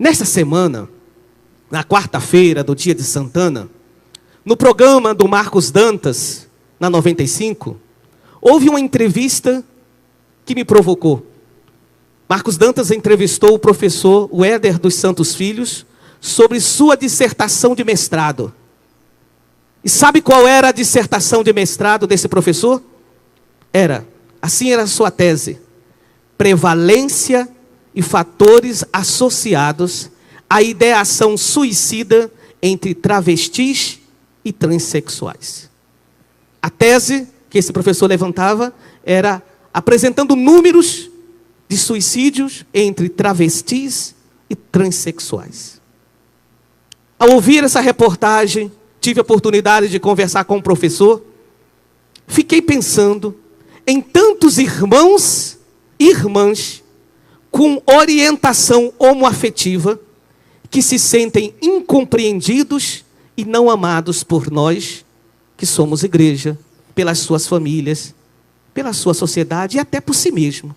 Nesta semana, na quarta-feira do dia de Santana, no programa do Marcos Dantas, na 95, houve uma entrevista que me provocou. Marcos Dantas entrevistou o professor Wéder dos Santos Filhos sobre sua dissertação de mestrado. E sabe qual era a dissertação de mestrado desse professor? Assim era a sua tese: prevalência e fatores associados à ideação suicida entre travestis e transexuais. A tese que esse professor levantava era apresentando números de suicídios entre travestis e transexuais. Ao ouvir essa reportagem, tive a oportunidade de conversar com o professor. Fiquei pensando em tantos irmãos e irmãs com orientação homoafetiva que se sentem incompreendidos e não amados por nós, que somos igreja, pelas suas famílias, pela sua sociedade e até por si mesmo.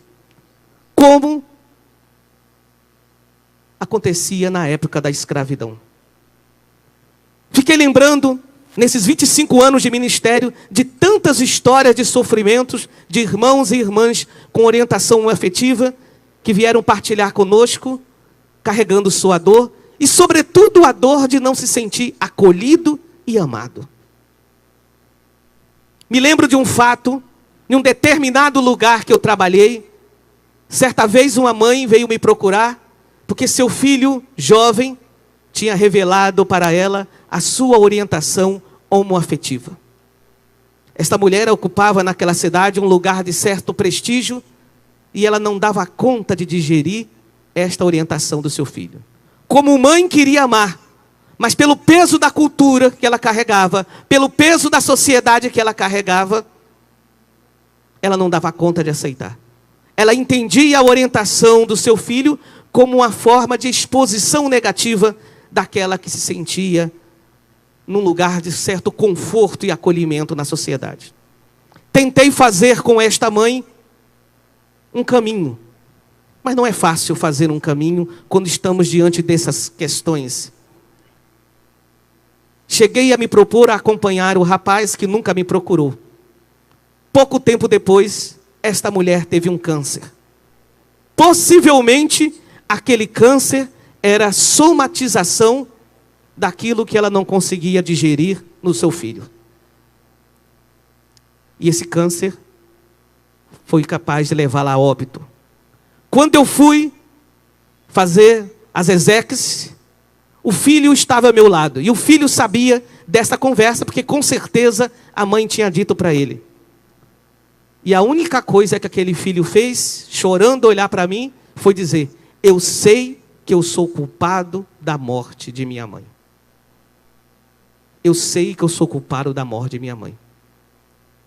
Como acontecia na época da escravidão. Fiquei lembrando, nesses 25 anos de ministério, de tantas histórias de sofrimentos de irmãos e irmãs com orientação afetiva que vieram partilhar conosco, carregando sua dor e, sobretudo, a dor de não se sentir acolhido e amado. Me lembro de um fato, em um determinado lugar que eu trabalhei. Certa vez uma mãe veio me procurar, porque seu filho jovem tinha revelado para ela a sua orientação homoafetiva. Esta mulher ocupava naquela cidade um lugar de certo prestígio e ela não dava conta de digerir esta orientação do seu filho. Como mãe queria amar, mas pelo peso da cultura que ela carregava, pelo peso da sociedade que ela carregava, ela não dava conta de aceitar. Ela entendia a orientação do seu filho como uma forma de exposição negativa daquela que se sentia num lugar de certo conforto e acolhimento na sociedade. Tentei fazer com esta mãe um caminho, mas não é fácil fazer um caminho quando estamos diante dessas questões. Cheguei a me propor a acompanhar o rapaz que nunca me procurou. Pouco tempo depois, esta mulher teve um câncer. Possivelmente, aquele câncer era a somatização daquilo que ela não conseguia digerir no seu filho. E esse câncer foi capaz de levá-la a óbito. Quando eu fui fazer as exéquias, o filho estava ao meu lado. E o filho sabia dessa conversa, porque com certeza a mãe tinha dito para ele. E a única coisa que aquele filho fez, chorando, olhar para mim, foi dizer: eu sei que eu sou culpado da morte de minha mãe. Eu sei que eu sou culpado da morte de minha mãe.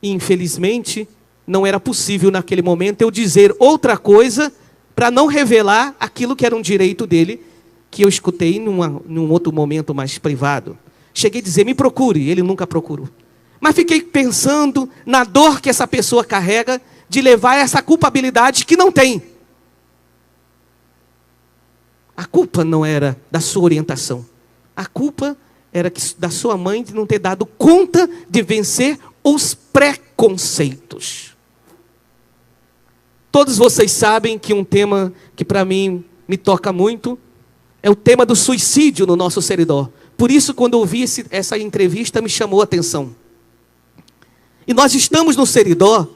E infelizmente, não era possível naquele momento eu dizer outra coisa para não revelar aquilo que era um direito dele, que eu escutei num outro momento mais privado. Cheguei a dizer: me procure. Ele nunca procurou. Mas fiquei pensando na dor que essa pessoa carrega de levar essa culpabilidade que não tem. A culpa não era da sua orientação. A culpa era da sua mãe de não ter dado conta de vencer os preconceitos. Todos vocês sabem que um tema que para mim me toca muito é o tema do suicídio no nosso Seridó. Por isso, quando eu ouvi essa entrevista, me chamou a atenção. E nós estamos no Seridó,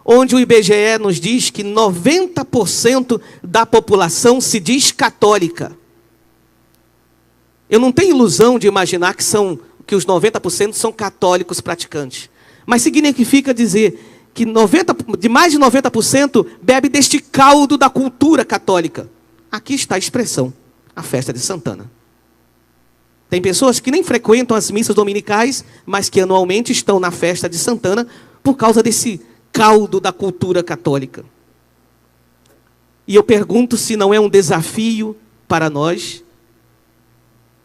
onde o IBGE nos diz que 90% da população se diz católica. Eu não tenho ilusão de imaginar que os 90% são católicos praticantes. Mas significa dizer que de mais de 90% bebe deste caldo da cultura católica. Aqui está a expressão: a festa de Santana. Tem pessoas que nem frequentam as missas dominicais, mas que anualmente estão na festa de Santana por causa desse caldo da cultura católica. E eu pergunto se não é um desafio para nós,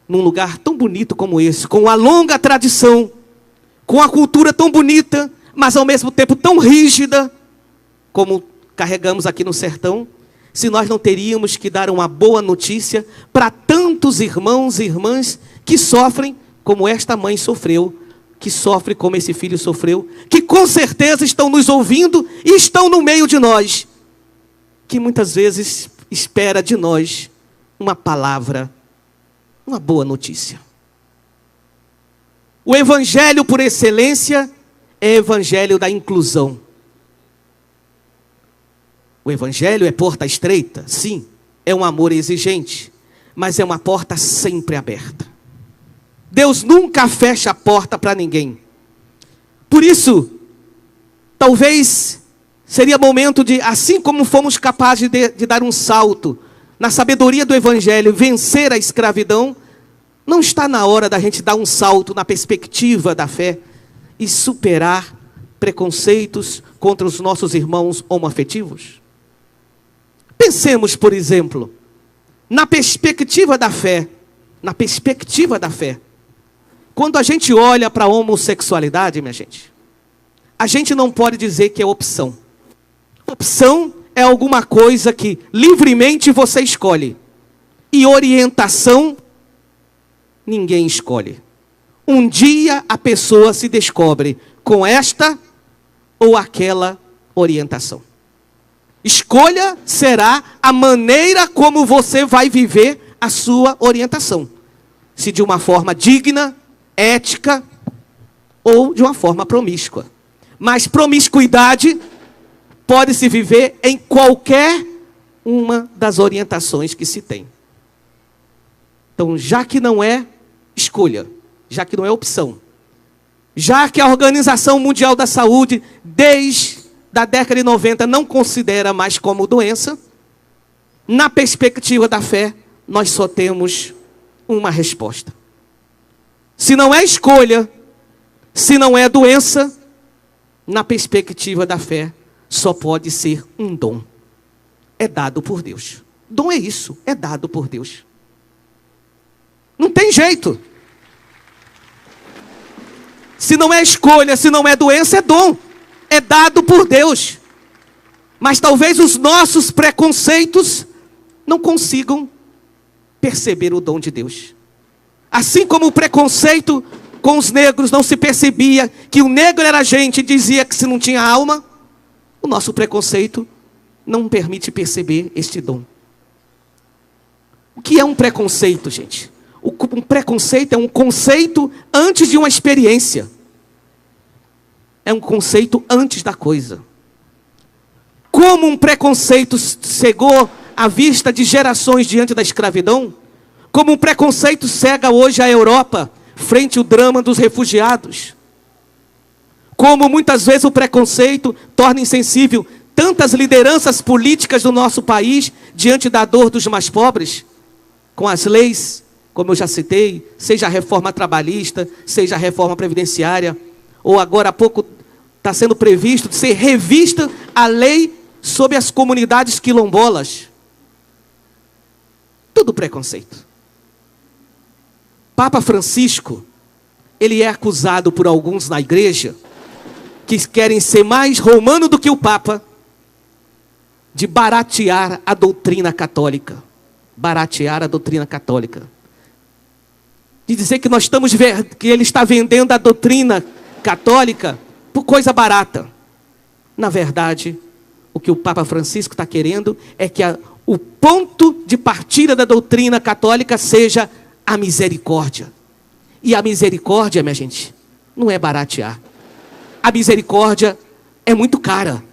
num lugar tão bonito como esse, com uma longa tradição, com a cultura tão bonita, mas ao mesmo tempo tão rígida, como carregamos aqui no sertão, se nós não teríamos que dar uma boa notícia para tantos irmãos e irmãs que sofrem como esta mãe sofreu, que sofre como esse filho sofreu, que com certeza estão nos ouvindo e estão no meio de nós, que muitas vezes espera de nós uma palavra, uma boa notícia. O evangelho por excelência é o evangelho da inclusão. O evangelho é porta estreita? Sim. É um amor exigente, mas é uma porta sempre aberta. Deus nunca fecha a porta para ninguém. Por isso, talvez seria momento de, assim como fomos capazes de dar um salto na sabedoria do evangelho, vencer a escravidão, não está na hora da gente dar um salto na perspectiva da fé e superar preconceitos contra os nossos irmãos homoafetivos? Pensemos, por exemplo, na perspectiva da fé. Na perspectiva da fé. Quando a gente olha para a homossexualidade, minha gente, a gente não pode dizer que é opção. Opção é alguma coisa que livremente você escolhe. E orientação, ninguém escolhe. Um dia a pessoa se descobre com esta ou aquela orientação. Escolha será a maneira como você vai viver a sua orientação. Se de uma forma digna, ética ou de uma forma promíscua. Mas promiscuidade pode se viver em qualquer uma das orientações que se tem. Então, já que não é escolha, já que não é opção, já que a Organização Mundial da Saúde, desde a década de 90, não considera mais como doença, na perspectiva da fé, nós só temos uma resposta. Se não é escolha, se não é doença, na perspectiva da fé, só pode ser um dom. É dado por Deus. Dom é isso, é dado por Deus. Não tem jeito. Se não é escolha, se não é doença, é dom. É dado por Deus. Mas talvez os nossos preconceitos não consigam perceber o dom de Deus. Assim como o preconceito com os negros não se percebia que o negro era gente e dizia que se não tinha alma, o nosso preconceito não permite perceber este dom. O que é um preconceito, gente? Um preconceito é um conceito antes de uma experiência. É um conceito antes da coisa. Como um preconceito cegou a vista de gerações diante da escravidão, como um preconceito cega hoje a Europa frente ao drama dos refugiados. Como muitas vezes o preconceito torna insensível tantas lideranças políticas do nosso país diante da dor dos mais pobres, com as leis, como eu já citei, seja a reforma trabalhista, seja a reforma previdenciária, ou agora há pouco está sendo previsto de ser revista a lei sobre as comunidades quilombolas. Tudo preconceito. Papa Francisco, ele é acusado por alguns na igreja, que querem ser mais romano do que o Papa, de baratear a doutrina católica. Baratear a doutrina católica. De dizer que que ele está vendendo a doutrina católica por coisa barata. Na verdade, o que o Papa Francisco está querendo é que o ponto de partida da doutrina católica seja a misericórdia. E a misericórdia, minha gente, não é baratear. A misericórdia é muito cara.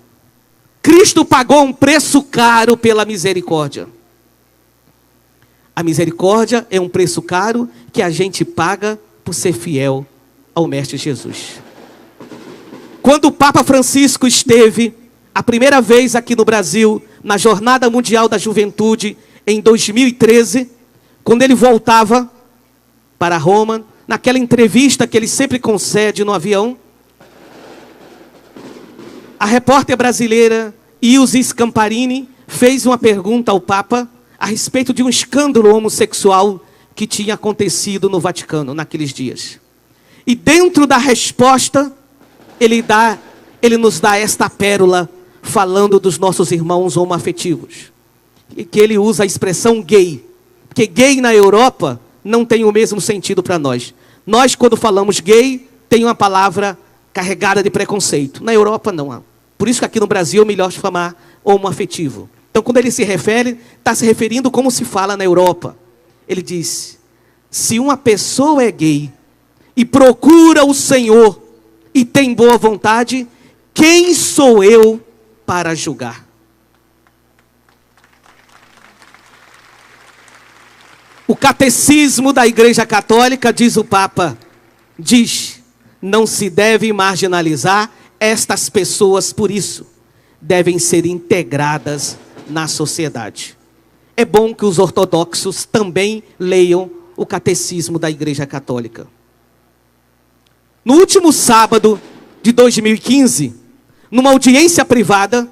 Cristo pagou um preço caro pela misericórdia. A misericórdia é um preço caro que a gente paga por ser fiel ao Mestre Jesus. Quando o Papa Francisco esteve a primeira vez aqui no Brasil, na Jornada Mundial da Juventude, em 2013, quando ele voltava para Roma, naquela entrevista que ele sempre concede no avião, a repórter brasileira Ilse Scamparini fez uma pergunta ao Papa a respeito de um escândalo homossexual que tinha acontecido no Vaticano naqueles dias. E dentro da resposta, ele nos dá esta pérola falando dos nossos irmãos homoafetivos. que ele usa a expressão gay. Porque gay na Europa não tem o mesmo sentido para nós. Nós, quando falamos gay, tem uma palavra carregada de preconceito. Na Europa, não. Por isso que aqui no Brasil é melhor chamar homoafetivo. Então, quando ele se refere, está se referindo como se fala na Europa. Ele diz, se uma pessoa é gay e procura o Senhor e tem boa vontade, quem sou eu para julgar? O catecismo da Igreja Católica, diz o Papa, diz, não se deve marginalizar estas pessoas por isso. Devem ser integradas na sociedade. É bom que os ortodoxos também leiam o catecismo da Igreja Católica. No último sábado de 2015, numa audiência privada,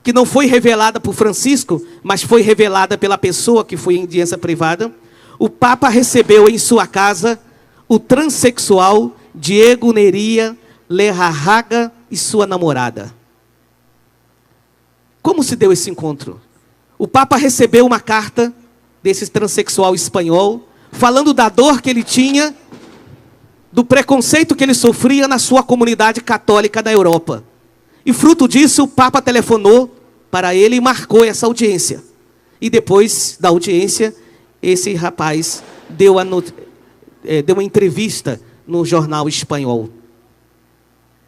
que não foi revelada por Francisco, mas foi revelada pela pessoa que foi em audiência privada, o Papa recebeu em sua casa o transexual Diego Neria Lerrahaga e sua namorada. Como se deu esse encontro? O Papa recebeu uma carta desse transexual espanhol, falando da dor que ele tinha, do preconceito que ele sofria na sua comunidade católica da Europa. E fruto disso, o Papa telefonou para ele e marcou essa audiência. E depois da audiência, esse rapaz deu uma entrevista no jornal espanhol.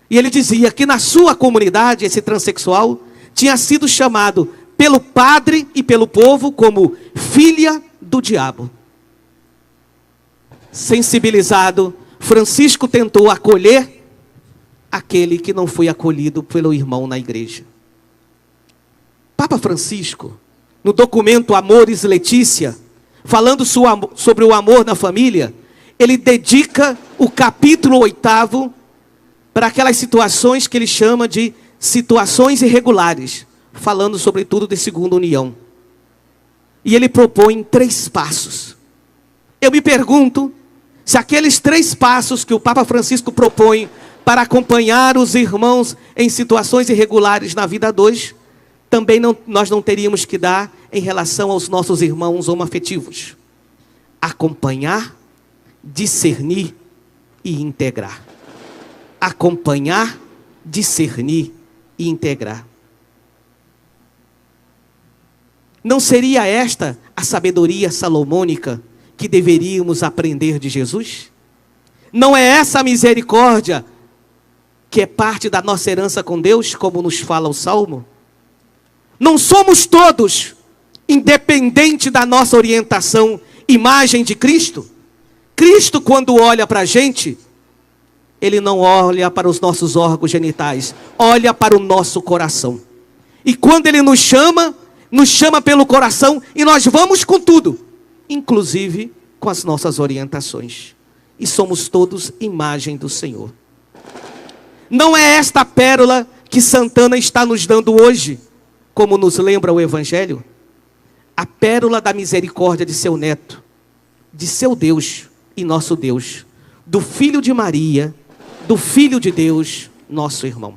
E ele dizia que na sua comunidade, esse transexual tinha sido chamado pelo padre e pelo povo como filha do diabo. Sensibilizado, Francisco tentou acolher aquele que não foi acolhido pelo irmão na igreja. Papa Francisco, no documento Amoris Laetitia, falando sobre o amor na família, ele dedica o capítulo 8º para aquelas situações que ele chama de situações irregulares, falando sobretudo de segunda união. E ele propõe 3 passos. Eu me pergunto se aqueles 3 passos que o Papa Francisco propõe para acompanhar os irmãos em situações irregulares na vida de hoje, também nós não teríamos que dar em relação aos nossos irmãos homoafetivos. Acompanhar, discernir e integrar. Acompanhar, discernir e integrar. Não seria esta a sabedoria salomônica que deveríamos aprender de Jesus? Não é essa a misericórdia que é parte da nossa herança com Deus, como nos fala o Salmo? Não somos todos, independente da nossa orientação, imagem de Cristo? Cristo, quando olha para a gente, Ele não olha para os nossos órgãos genitais, olha para o nosso coração. E quando Ele nos chama pelo coração e nós vamos com tudo, inclusive com as nossas orientações. E somos todos imagem do Senhor. Não é esta a pérola que Santana está nos dando hoje, como nos lembra o Evangelho? A pérola da misericórdia de seu neto, de seu Deus e nosso Deus, do Filho de Maria, do Filho de Deus, nosso irmão.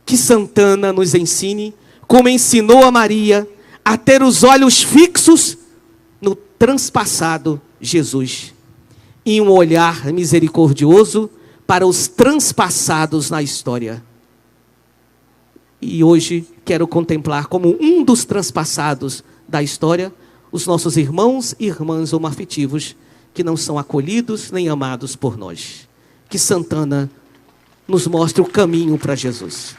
Que Santana nos ensine, como ensinou a Maria, a ter os olhos fixos no transpassado Jesus, e um olhar misericordioso para os transpassados na história. E hoje quero contemplar como um dos transpassados da história, os nossos irmãos e irmãs homoafetivos, que não são acolhidos nem amados por nós. Que Santana nos mostre o caminho para Jesus.